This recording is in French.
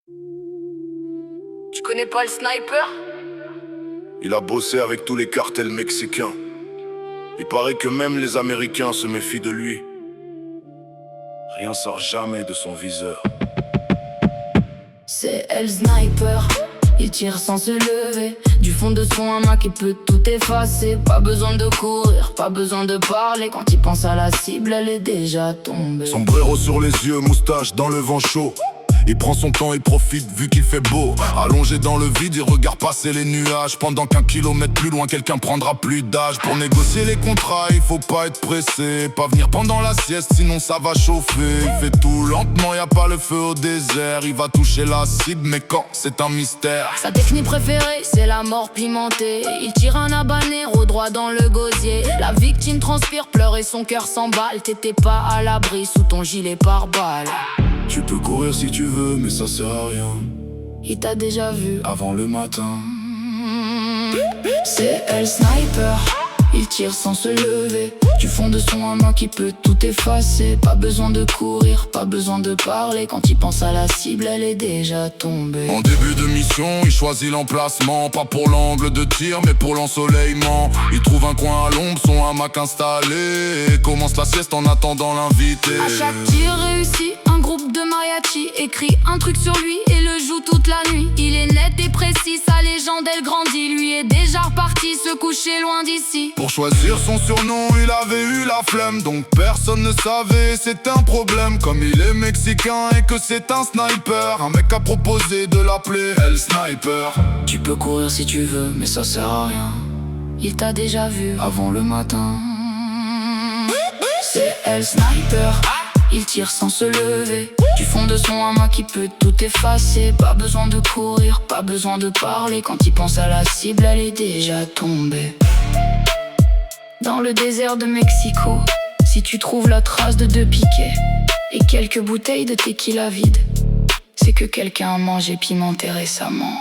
Tu connais pas le sniper? Il a bossé avec tous les cartels mexicains. Il paraît que même les Américains se méfient de lui. Rien sort jamais de son viseur. C'est elle sniper, il tire sans se lever. Du fond de son hamac il peut tout effacer. Pas besoin de courir, pas besoin de parler. Quand il pense à la cible, elle est déjà tombée. Sombrero sur les yeux, moustache dans le vent chaud. Il prend son temps et profite vu qu'il fait beau. Allongé dans le vide, il regarde passer les nuages. Pendant qu'un kilomètre plus loin, quelqu'un prendra plus d'âge. Pour négocier les contrats, il faut pas être pressé. Pas venir pendant la sieste, sinon ça va chauffer. Il fait tout lentement, y a pas le feu au désert. Il va toucher la cible, mais quand, c'est un mystère. Sa technique préférée, c'est la mort pimentée. Il tire un habanero droit dans le gosier. La victime transpire, pleure et son cœur s'emballe. T'étais pas à l'abri sous ton gilet pare-balles. Tu peux courir si tu veux, mais ça sert à rien. Il t'a déjà vu Avant le matin. C'est elle sniper, il tire sans se lever. Du fond de son hamac qui peut tout effacer. Pas besoin de courir, pas besoin de parler. Quand il pense à la cible, elle est déjà tombée. En début de mission, il choisit l'emplacement. Pas pour l'angle de tir, mais pour l'ensoleillement. Il trouve un coin à l'ombre, son hamac installé. Et commence la sieste en attendant l'invité. À chaque tir réussi, un groupe de mariachi écrit un truc sur lui et le joue toute la nuit. Il est net et précis, sa légende elle grandit. Lui est déjà reparti se coucher loin d'ici. Pour choisir son surnom, il avait eu la flemme. Donc personne ne savait, c'est un problème. Comme il est mexicain et que c'est un sniper, un mec a proposé de l'appeler El Sniper. Tu peux courir si tu veux, mais ça sert à rien. Il t'a déjà vu Avant le matin. C'est elle sniper, il tire sans se lever. Du fond de son hamac il peut tout effacer. Pas besoin de courir, pas besoin de parler. Quand il pense à la cible, elle est déjà tombée. Dans le désert de Mexico, si tu trouves la trace de 2 piquets et quelques bouteilles de tequila vides, c'est que quelqu'un a mangé pimenté récemment.